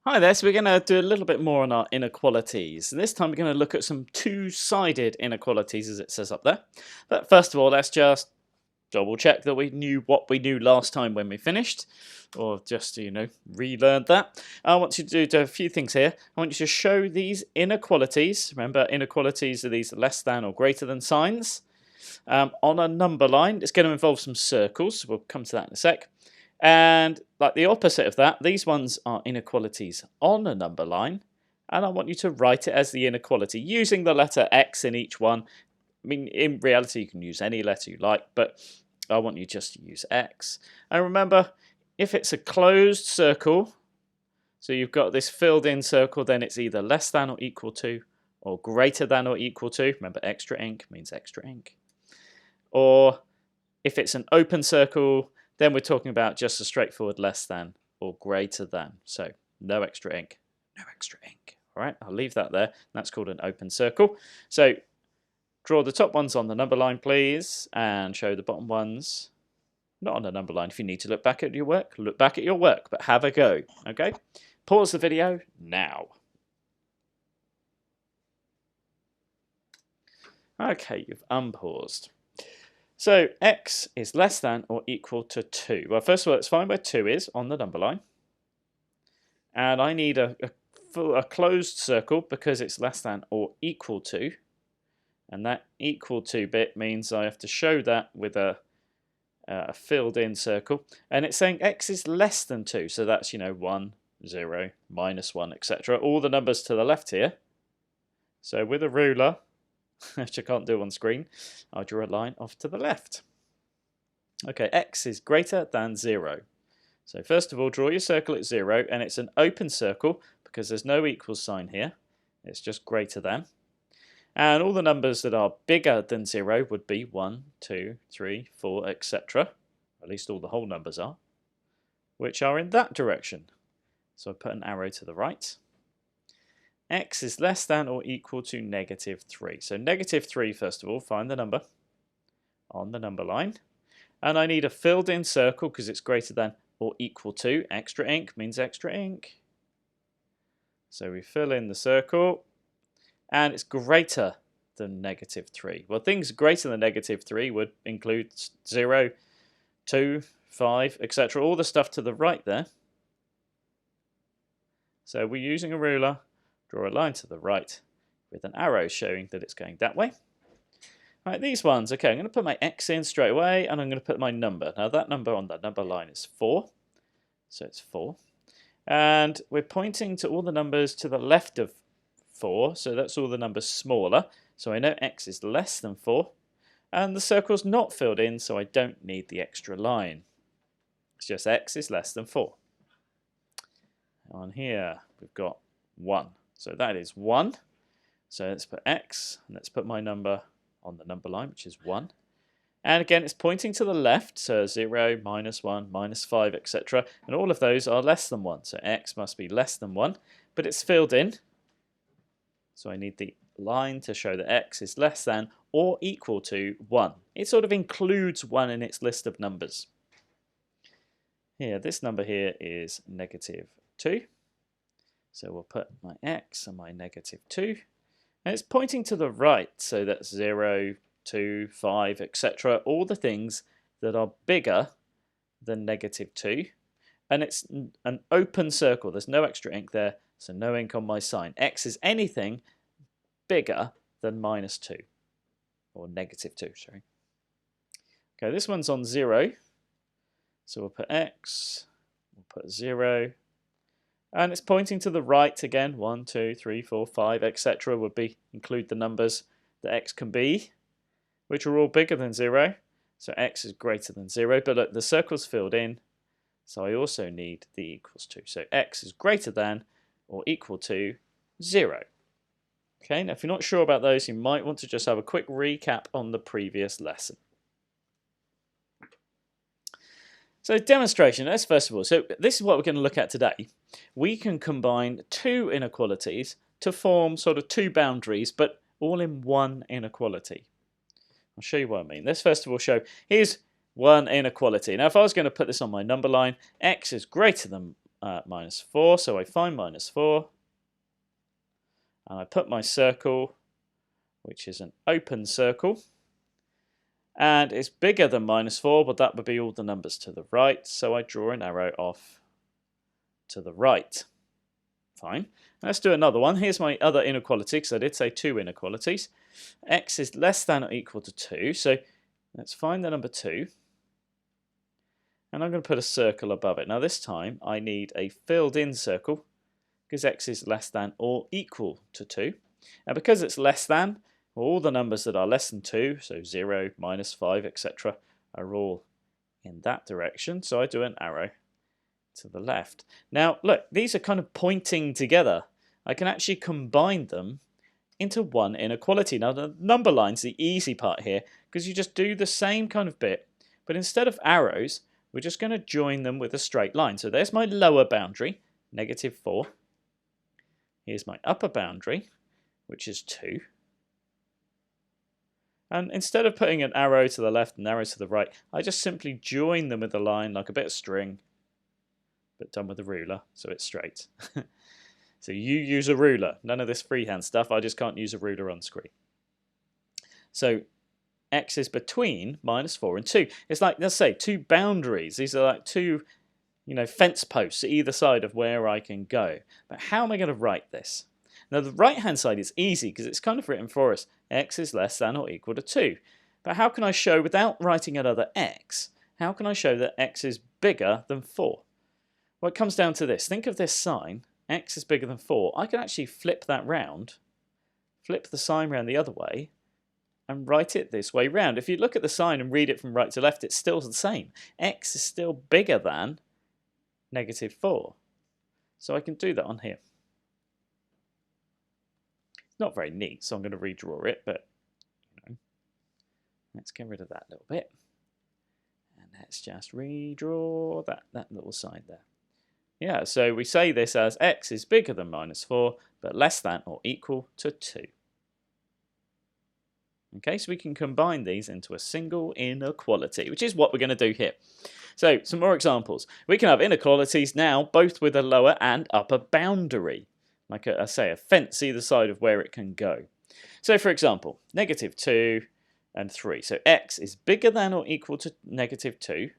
Hi there, so we're going to do a little bit more on our inequalities. This time we're going to look at some two-sided inequalities as it says up there. But first of all, let's just double check that we knew what we knew last time when we finished, or just, relearned that. I want you to do a few things here. I want you to show these inequalities. Remember, inequalities are these less than or greater than signs. On a number line, it's going to involve some circles, so we'll come to that in a sec. And like the opposite of that, these ones are inequalities on a number line, and I want you to write it as the inequality using the letter X in each one. I mean, in reality, you can use any letter you like, but I want you just to use X. And remember, if it's a closed circle, so you've got this filled in circle, then it's either less than or equal to, or greater than or equal to. Remember, extra ink means extra ink. Or if it's an open circle, then we're talking about just a straightforward less than or greater than. So no extra ink, no extra ink. All right, I'll leave that there. That's called an open circle. So draw the top ones on the number line, please, and show the bottom ones not on the number line. If you need to look back at your work, look back at your work, but have a go, okay? Pause the video now. Okay, you've unpaused. So x is less than or equal to 2. Well, first of all, let's find where 2 is on the number line. And I need a closed circle because it's less than or equal to. And that equal to bit means I have to show that with a filled in circle. And it's saying x is less than 2. So that's, 1, 0, -1, etc. All the numbers to the left here. So with a ruler, which I can't do on screen, I'll draw a line off to the left. Okay, x is greater than 0. So first of all, draw your circle at 0, and it's an open circle because there's no equals sign here. It's just greater than. And all the numbers that are bigger than 0 would be 1, 2, 3, 4, etc. At least all the whole numbers are, which are in that direction. So I put an arrow to the right. X is less than or equal to -3. So -3, first of all, find the number on the number line. And I need a filled in circle because it's greater than or equal to. Extra ink means extra ink. So we fill in the circle. And it's greater than -3. Well, things greater than -3 would include 0, 2, 5, etc. All the stuff to the right there. So we're using a ruler. Draw a line to the right with an arrow showing that it's going that way. Right, these ones, okay, I'm going to put my x in straight away and I'm going to put my number. Now that number on the number line is 4, so it's 4. And we're pointing to all the numbers to the left of 4, so that's all the numbers smaller. So I know x is less than 4. And the circle's not filled in, so I don't need the extra line. It's just x is less than 4. On here, we've got 1. So that is 1. So let's put x, and let's put my number on the number line, which is 1. And again, it's pointing to the left, so 0, -1, -5, etc. And all of those are less than 1. So x must be less than 1, but it's filled in. So I need the line to show that x is less than or equal to 1. It sort of includes 1 in its list of numbers. Here, this number here is -2. So we'll put my x and my -2. And it's pointing to the right, so that's 0, 2, 5, etc. All the things that are bigger than -2. And it's an open circle. There's no extra ink there, so no ink on my sign. X is anything bigger than -2. Or -2, sorry. Okay, this one's on 0. So we'll put x, we'll put 0. And it's pointing to the right again. 1, 2, 3, 4, 5, etc. would be include the numbers that x can be, which are all bigger than 0. So x is greater than 0. But look, the circle's filled in, so I also need the equals to. So x is greater than or equal to 0. Okay, now if you're not sure about those, you might want to just have a quick recap on the previous lesson. So demonstration, let's first of all, so this is what we're going to look at today. We can combine two inequalities to form sort of two boundaries, but all in one inequality. I'll show you what I mean. Let's first of all show, here's one inequality. Now if I was going to put this on my number line, x is greater than minus 4, so I find minus 4, and I put my circle, which is an open circle, and it's bigger than minus 4, but that would be all the numbers to the right, so I draw an arrow off to the right. Fine. Let's do another one. Here's my other inequality, because I did say 2 inequalities. X is less than or equal to 2, so let's find the number 2. And I'm going to put a circle above it. Now this time I need a filled in circle because x is less than or equal to 2. And because it's less than, all the numbers that are less than 2, so 0, minus 5, etc., are all in that direction. So I do an arrow to the left. Now look, these are kind of pointing together. I can actually combine them into one inequality. Now the number line's the easy part here because you just do the same kind of bit, but instead of arrows, we're just going to join them with a straight line. So there's my lower boundary, negative 4. Here's my upper boundary, which is 2. And instead of putting an arrow to the left and an arrow to the right, I just simply join them with a line like a bit of string, but done with a ruler, so it's straight. So you use a ruler. None of this freehand stuff. I just can't use a ruler on screen. So x is between minus 4 and 2. It's like, let's say, 2 boundaries. These are like 2, fence posts either side of where I can go. But how am I going to write this? Now the right hand side is easy because it's kind of written for us. X is less than or equal to 2. But how can I show, without writing another x, how can I show that x is bigger than 4? Well, it comes down to this. Think of this sign. X is bigger than 4. I can actually flip that round, flip the sign round the other way, and write it this way round. If you look at the sign and read it from right to left, it's still the same. X is still bigger than negative 4. So I can do that on here. It's not very neat, so I'm going to redraw it, but let's get rid of that little bit. And let's just redraw that little sign there. Yeah, so we say this as x is bigger than minus 4, but less than or equal to 2. Okay, so we can combine these into a single inequality, which is what we're going to do here. So, some more examples. We can have inequalities now, both with a lower and upper boundary, like I say, a fence either side of where it can go. So, for example, negative 2 and 3. So, x is bigger than or equal to negative 2,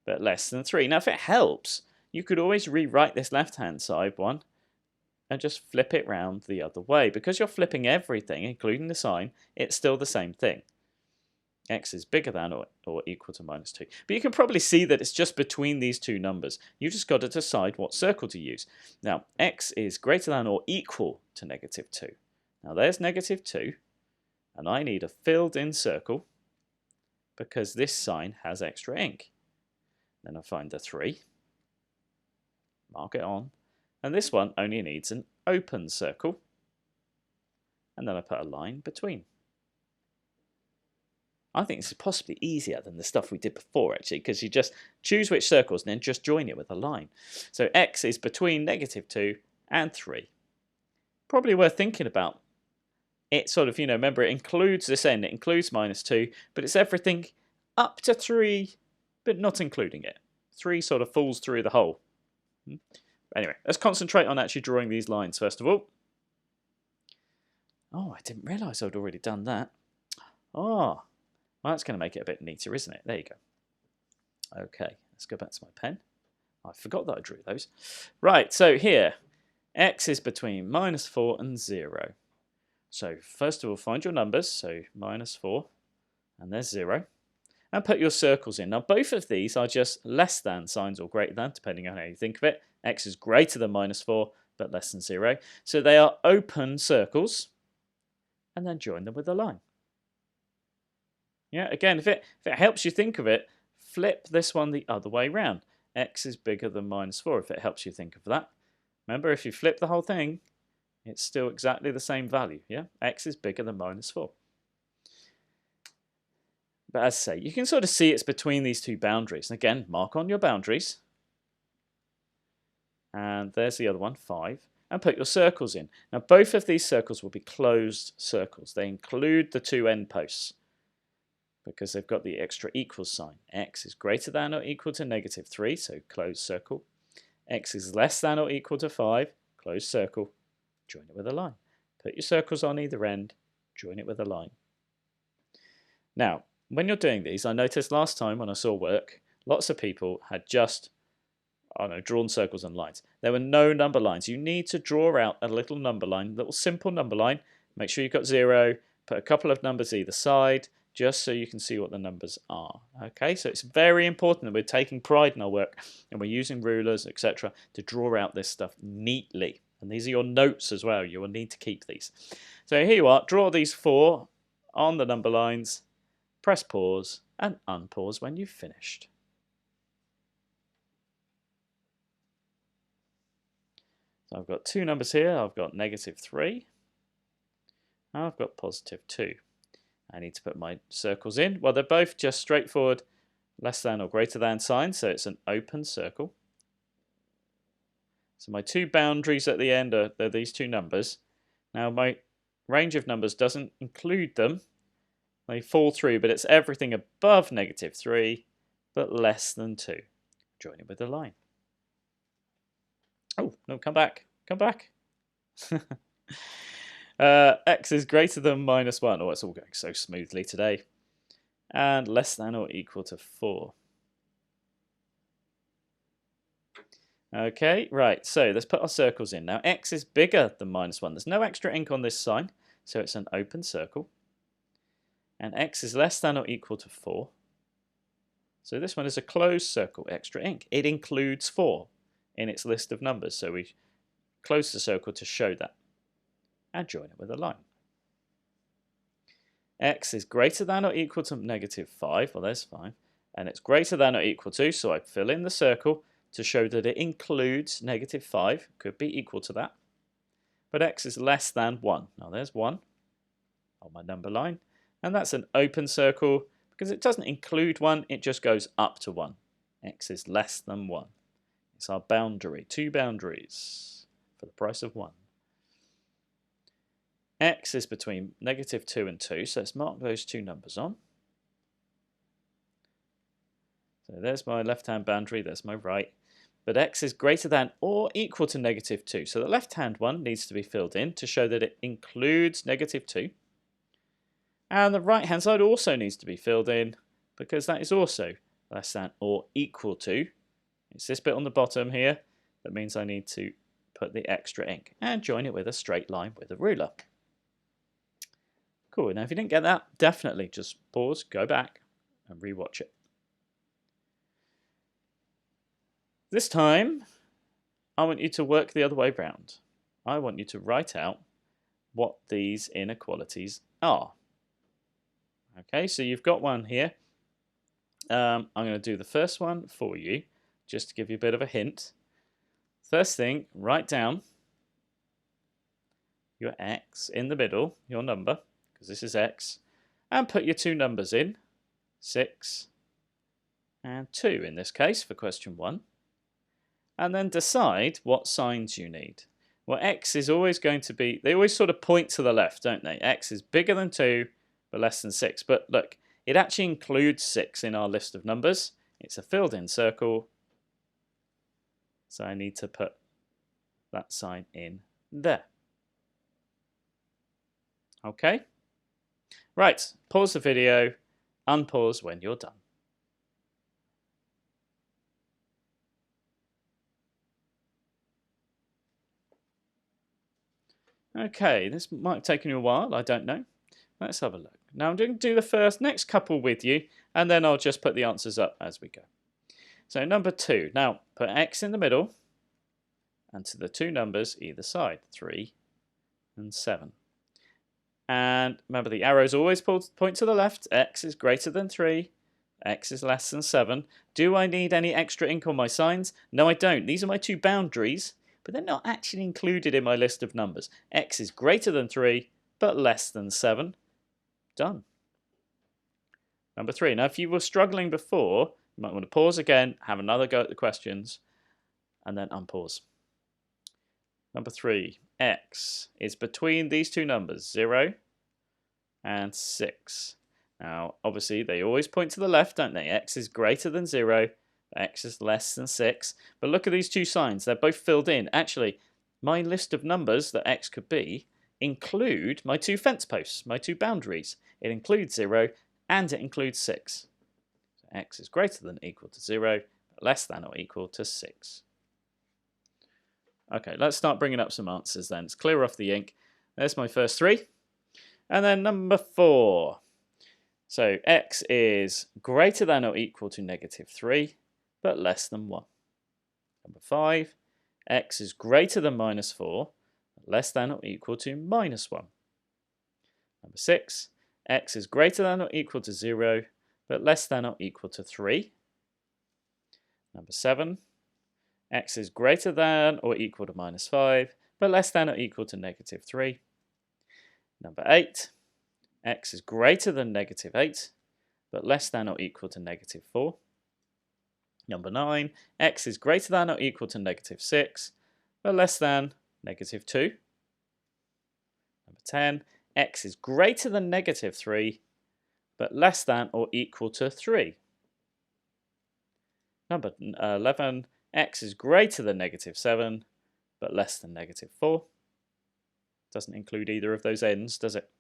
but less than 3. Now, if it helps, you could always rewrite this left-hand side one and just flip it round the other way. Because you're flipping everything, including the sign, it's still the same thing. X is bigger than or equal to minus 2. But you can probably see that it's just between these two numbers. You just got to decide what circle to use. Now, x is greater than or equal to negative 2. Now, there's negative 2, and I need a filled-in circle because this sign has extra ink. Then I find the 3, mark it on, and this one only needs an open circle, and then I put a line between. I think this is possibly easier than the stuff we did before, actually, because you just choose which circles and then just join it with a line. So x is between negative 2 and 3. Probably worth thinking about. It sort of, remember, it includes this end, it includes minus 2, but it's everything up to 3, but not including it. 3 sort of falls through the hole. Anyway, let's concentrate on actually drawing these lines first of all. Oh, I didn't realise I'd already done that. Oh, well, that's going to make it a bit neater, isn't it? There you go. Okay, let's go back to my pen. I forgot that I drew those. Right, so here, x is between minus 4 and 0. So first of all, find your numbers. So minus 4, and there's 0. And put your circles in. Now, both of these are just less than signs or greater than, depending on how you think of it. X is greater than minus 4, but less than 0. So they are open circles, and then join them with a line. Yeah, again, if it helps you think of it, flip this one the other way round. X is bigger than minus 4, if it helps you think of that. Remember, if you flip the whole thing, it's still exactly the same value. Yeah, x is bigger than minus 4. But as I say, you can sort of see it's between these two boundaries. And again, mark on your boundaries. And there's the other one, 5. And put your circles in. Now, both of these circles will be closed circles. They include the 2 end posts because they've got the extra equals sign. X is greater than or equal to negative 3, so closed circle. X is less than or equal to 5, close circle, join it with a line. Put your circles on either end, join it with a line. Now, when you're doing these, I noticed last time when I saw work, lots of people had just, I don't know, drawn circles and lines. There were no number lines. You need to draw out a little number line, a little simple number line. Make sure you've got 0, put a couple of numbers either side, just so you can see what the numbers are. Okay, so it's very important that we're taking pride in our work and we're using rulers, etc., to draw out this stuff neatly. And these are your notes as well. You will need to keep these. So here you are. Draw these 4 on the number lines. Press pause and unpause when you've finished. So I've got 2 numbers here. I've got -3 and I've got +2. I need to put my circles in. Well, they're both just straightforward less than or greater than signs, so it's an open circle. So my 2 boundaries at the end are these 2 numbers. Now my range of numbers doesn't include them. They fall through, but it's everything above -3, but less than 2. Join it with a line. Oh, no, come back. Come back. X is greater than -1. Oh, it's all going so smoothly today. And less than or equal to 4. Okay, right, so let's put our circles in. Now, X is bigger than -1. There's no extra ink on this sign, so it's an open circle. And X is less than or equal to 4. So this one is a closed circle, extra ink. It includes 4 in its list of numbers, so we close the circle to show that. And join it with a line. X is greater than or equal to -5. Well, there's 5. And it's greater than or equal to, so I fill in the circle to show that it includes -5. Could be equal to that. But X is less than 1. Now there's 1 on my number line. And that's an open circle because it doesn't include 1. It just goes up to 1. X is less than 1. It's our boundary. 2 boundaries for the price of 1. X is between -2 and 2, so let's mark those 2 numbers on. So there's my left-hand boundary, there's my right. But X is greater than or equal to -2. So the left-hand one needs to be filled in to show that it includes -2. And the right-hand side also needs to be filled in because that is also less than or equal to. It's this bit on the bottom here that means I need to put the extra ink and join it with a straight line with a ruler. Cool, now if you didn't get that, definitely just pause, go back and rewatch it. This time, I want you to work the other way round. I want you to write out what these inequalities are. Okay, so you've got one here. I'm going to do the first one for you, just to give you a bit of a hint. First thing, write down your X in the middle, your number, because this is X, and put your 2 numbers in, 6 and 2 in this case for question 1. And then decide what signs you need. Well, X is always going to be, they always sort of point to the left, don't they? X is bigger than 2, but less than 6. But look, it actually includes 6 in our list of numbers. It's a filled-in circle. So I need to put that sign in there. Okay? Right, pause the video, unpause when you're done. Okay, this might have taken you a while, I don't know. Let's have a look. Now I'm going to do the next couple with you, and then I'll just put the answers up as we go. So number 2. Now put X in the middle, and to the 2 numbers either side, 3 and 7. And remember, the arrows always point to the left. X is greater than 3. X is less than 7. Do I need any extra ink on my signs? No, I don't. These are my 2 boundaries, but they're not actually included in my list of numbers. X is greater than 3, but less than 7. Done. Number 3. Now, if you were struggling before, you might want to pause again, have another go at the questions, and then unpause. Number 3. X is between these 2 numbers, 0 and 6. Now, obviously, they always point to the left, don't they? X is greater than 0, X is less than 6. But look at these two signs. They're both filled in. Actually, my list of numbers that X could be include my two fence posts, my two boundaries. It includes 0 and it includes 6. So X is greater than or equal to 0, but less than or equal to 6. Okay, let's start bringing up some answers then. Let's clear off the ink. There's my first 3. And then number 4. So X is greater than or equal to -3, but less than 1. Number 5. X is greater than -4, but less than or equal to -1. Number 6. X is greater than or equal to 0, but less than or equal to 3. Number 7. X is greater than or equal to -5, but less than or equal to -3. Number 8. X is greater than -8, but less than or equal to -4. Number 9. X is greater than or equal to -6, but less than -2. Number 10. X is greater than -3, but less than or equal to 3. Number 11. X is greater than -7, but less than -4. Doesn't include either of those ends, does it?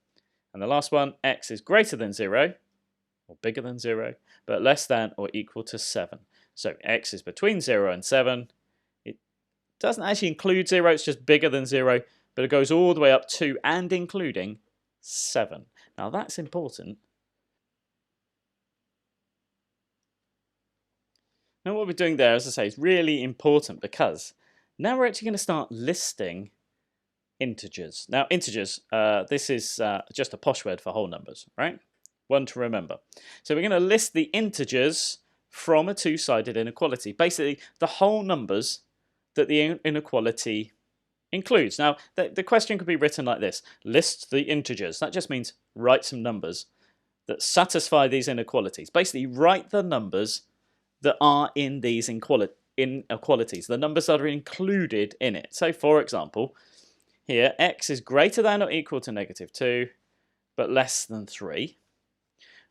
And the last one, X is greater than 0, or bigger than 0, but less than or equal to 7. So X is between 0 and 7. It doesn't actually include 0, it's just bigger than 0, but it goes all the way up to and including 7. Now that's important. Now what we're doing there, as I say, is really important because now we're actually going to start listing integers. Now integers, this is just a posh word for whole numbers, right? One to remember. So we're going to list the integers from a two-sided inequality. Basically, the whole numbers that the inequality includes. Now, the question could be written like this. List the integers. That just means write some numbers that satisfy these inequalities. Basically, write the numbers that are in these inequalities, the numbers that are included in it. So, for example, here, X is greater than or equal to -2, but less than 3.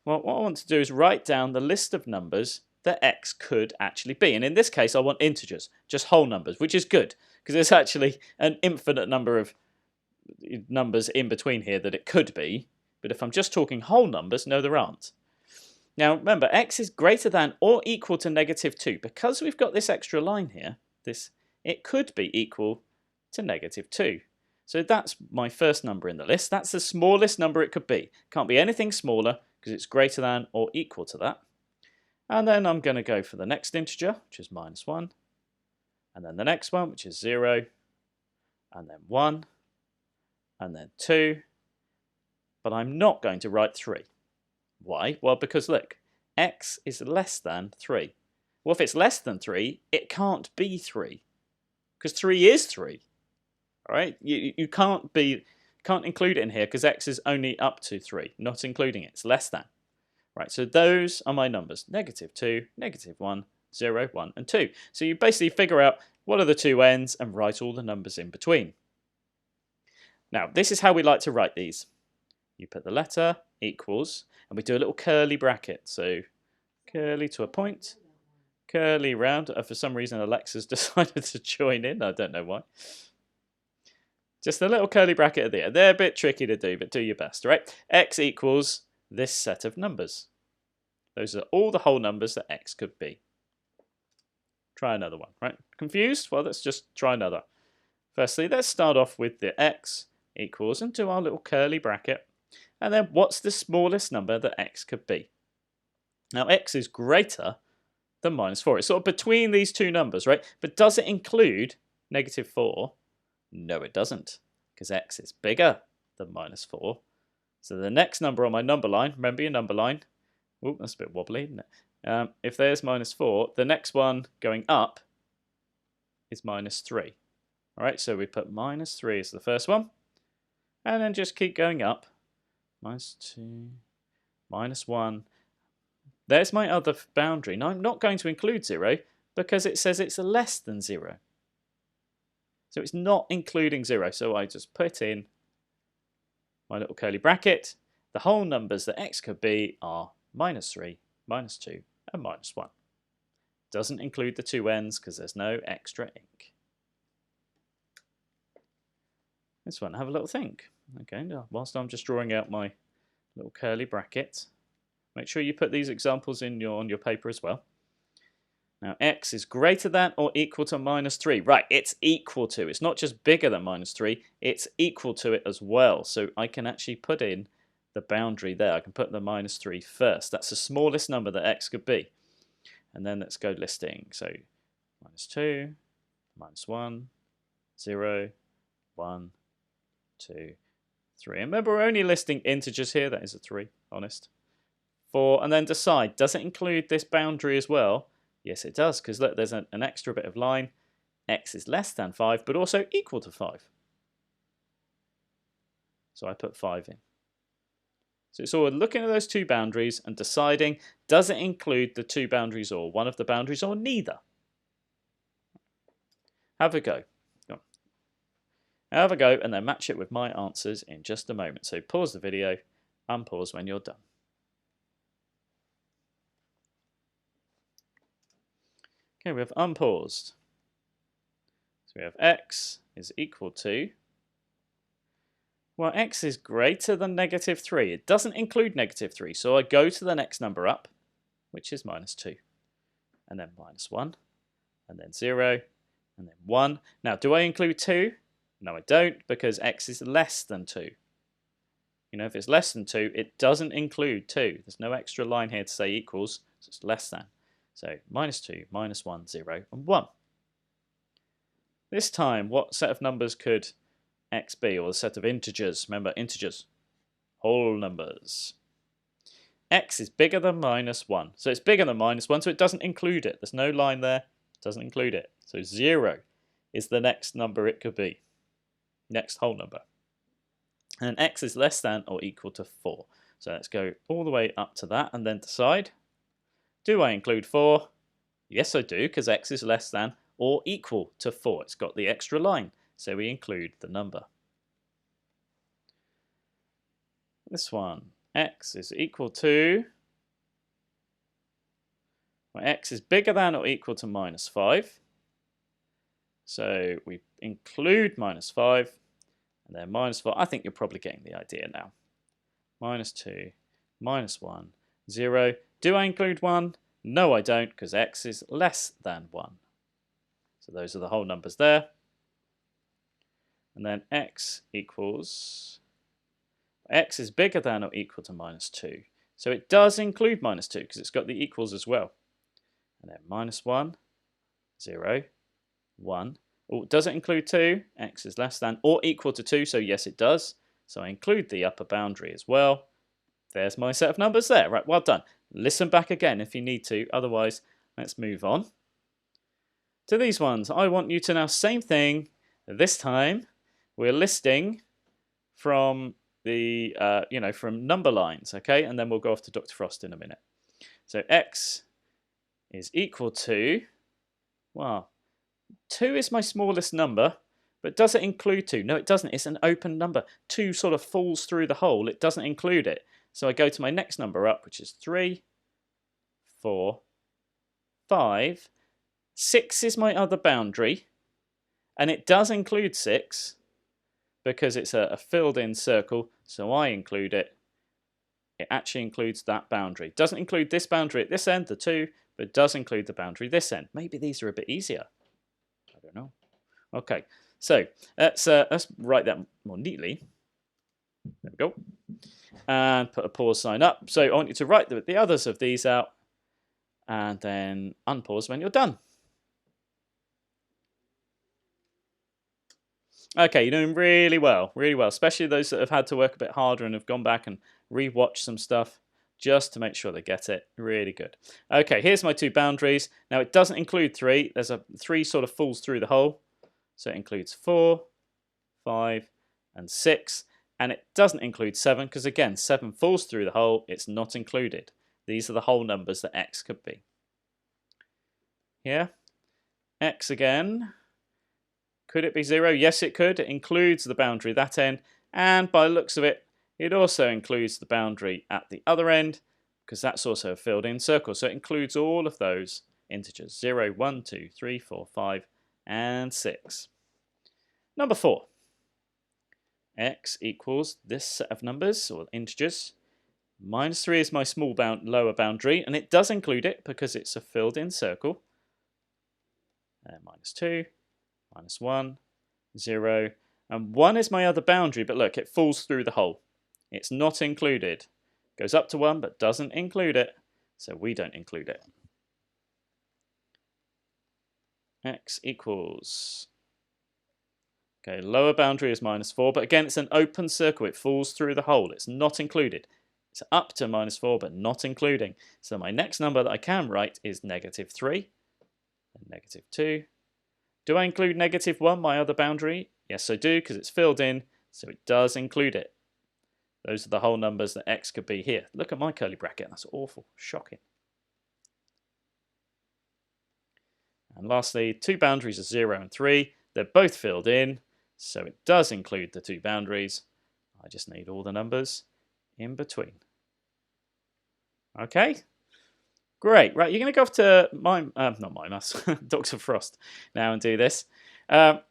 Well, what I want to do is write down the list of numbers that X could actually be. And in this case, I want integers, just whole numbers, which is good, because there's actually an infinite number of numbers in between here that it could be. But if I'm just talking whole numbers, no, there aren't. Now, remember, X is greater than or equal to -2. Because we've got this extra line here, it could be equal to -2. So that's my first number in the list. That's the smallest number it could be. Can't be anything smaller because it's greater than or equal to that. And then I'm going to go for the next integer, which is -1. And then the next one, which is 0. And then 1. And then 2. But I'm not going to write 3. Why? Well, because look, X is less than 3. Well, if it's less than 3, it can't be 3. Because 3 is 3. All right, you can't include it in here because X is only up to 3, not including it. It's less than. Right, so those are my numbers: -2, -1, 0, 1, and 2. So you basically figure out what are the two ends and write all the numbers in between. Now, this is how we like to write these. You put the letter equals, and we do a little curly bracket. So curly to a point, curly round. For some reason, Alexa's decided to join in. I don't know why. Just a little curly bracket at the end. They're a bit tricky to do, but do your best, right? X equals this set of numbers. Those are all the whole numbers that X could be. Try another one, right? Confused? Well, let's just try another. Firstly, let's start off with the X equals and do our little curly bracket. And then what's the smallest number that X could be? Now, X is greater than -4. It's sort of between these two numbers, right? But does it include -4? No, it doesn't, because X is bigger than -4. So the next number on my number line, remember your number line? Oh, that's a bit wobbly, isn't it? If there's -4, the next one going up is -3. All right, so we put -3 as the first one, and then just keep going up. -2, -1. There's my other boundary. Now, I'm not going to include 0 because it says it's less than 0. So it's not including 0. So I just put in my little curly bracket. The whole numbers that X could be are -3, -2, and -1. Doesn't include the two ends because there's no extra ink. This one, have a little think. Okay, now, whilst I'm just drawing out my little curly bracket, make sure you put these examples on your paper as well. Now, x is greater than or equal to -3. Right, it's equal to. It's not just bigger than -3, it's equal to it as well. So I can actually put in the boundary there. I can put the -3 first. That's the smallest number that x could be. And then let's go listing. So -2, -1, 0, 1, 2, 3. And remember, we're only listing integers here. That is a 3, honest. 4, and then decide, does it include this boundary as well? Yes, it does, because look, there's an extra bit of line. X is less than 5, but also equal to 5. So I put 5 in. So it's all looking at those two boundaries and deciding, does it include the two boundaries or one of the boundaries or neither? Have a go. Have a go and then match it with my answers in just a moment. So pause the video, unpause when you're done. Okay, we have unpaused. So we have x is equal to, well, x is greater than -3. It doesn't include -3, so I go to the next number up, which is -2, and then -1, and then 0, and then 1. Now, do I include 2? No, I don't, because x is less than 2. You know, if it's less than 2, it doesn't include 2. There's no extra line here to say equals, so it's less than. So -2, -1, 0, and 1. This time, what set of numbers could x be, or the set of integers? Remember, integers, whole numbers. X is bigger than -1. So it's bigger than -1, so it doesn't include it. There's no line there, doesn't include it. So 0 is the next number it could be. Next whole number. And x is less than or equal to 4. So let's go all the way up to that and then decide, do I include 4? Yes, I do, because x is less than or equal to 4. It's got the extra line, so we include the number. This one, x is equal to, well, x is bigger than or equal to -5. So we include -5, and then -4. I think you're probably getting the idea now. -2, -1, 0. Do I include 1? No, I don't, because x is less than 1. So those are the whole numbers there. And then x equals, x is bigger than or equal to -2. So it does include -2, because it's got the equals as well. And then -1, 0, 1. Oh, does it include 2? X is less than or equal to 2, so yes it does. So I include the upper boundary as well. There's my set of numbers there. Right, well done. Listen back again if you need to, otherwise let's move on to these ones. I want you to now, same thing, this time we're listing from the, from number lines, okay? And then we'll go off to Dr. Frost in a minute. So x is equal to, well, 2 is my smallest number, but does it include 2? No, it doesn't. It's an open number. 2 sort of falls through the hole. It doesn't include it. So I go to my next number up, which is 3, 4, 5. 6 is my other boundary, and it does include 6 because it's a filled-in circle, so I include it. It actually includes that boundary. It doesn't include this boundary at this end, the 2, but it does include the boundary this end. Maybe these are a bit easier. I don't know. Okay, so let's write that more neatly. There we go. And put a pause sign up. So I want you to write the others of these out and then unpause when you're done. Okay, you're doing really well, especially those that have had to work a bit harder and have gone back and re-watched some stuff just to make sure they get it. Really good. Okay, here's my two boundaries. Now it doesn't include 3. There's a 3 sort of falls through the hole. So it includes 4, 5, and 6. And it doesn't include 7 because, again, 7 falls through the hole. It's not included. These are the whole numbers that x could be. Here, x again. Could it be 0? Yes, it could. It includes the boundary that end. And by the looks of it, it also includes the boundary at the other end because that's also a filled-in circle. So it includes all of those integers 0, 1, 2, 3, 4, 5, and 6. Number 4. X equals this set of numbers, or integers. Minus 3 is my lower boundary, and it does include it because it's a filled-in circle. Minus 2, minus 1, 0, and 1 is my other boundary, but look, it falls through the hole. It's not included. Goes up to 1, but doesn't include it, so we don't include it. X equals... Okay, lower boundary is minus 4, but again, it's an open circle. It falls through the hole. It's not included. It's up to minus 4, but not including. So my next number that I can write is negative 3 and negative 2. Do I include negative 1, my other boundary? Yes, I do, because it's filled in, so it does include it. Those are the whole numbers that X could be here. Look at my curly bracket. That's awful. Shocking. And lastly, two boundaries are 0 and 3. They're both filled in, so it does include the two boundaries. I just need all the numbers in between. Okay? Great. Right, you're going to go off to not Mimas, Dr. Frost now and do this. But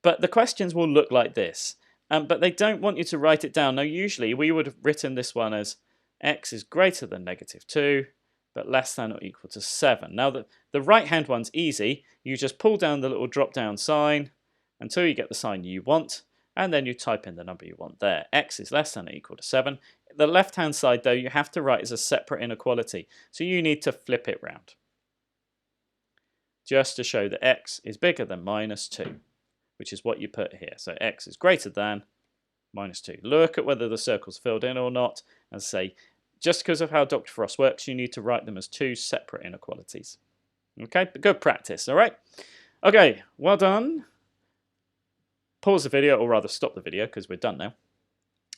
the questions will look like this. But they don't want you to write it down. Now, usually we would have written this one as x is greater than negative 2, but less than or equal to 7. Now, the right-hand one's easy. You just pull down the little drop-down sign until you get the sign you want, and then you type in the number you want there. X is less than or equal to 7. The left-hand side, though, you have to write as a separate inequality, so you need to flip it round, just to show that x is bigger than minus 2, which is what you put here. So x is greater than minus 2. Look at whether the circle's filled in or not, and say, just because of how Dr. Frost works, you need to write them as two separate inequalities. Okay, but good practice, all right? Okay, well done. Pause the video, or rather stop the video, because we're done now.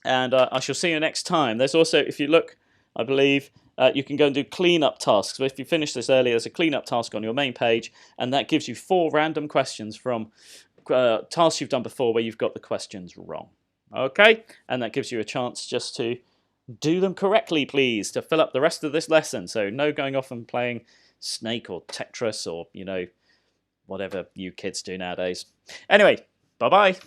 And I shall see you next time. There's also, if you look, I believe, you can go and do cleanup tasks. So if you finish this early, there's a cleanup task on your main page, and that gives you 4 random questions from tasks you've done before where you've got the questions wrong. Okay? And that gives you a chance just to do them correctly, please, to fill up the rest of this lesson. So no going off and playing Snake or Tetris or, you know, whatever you kids do nowadays. Anyway, bye-bye.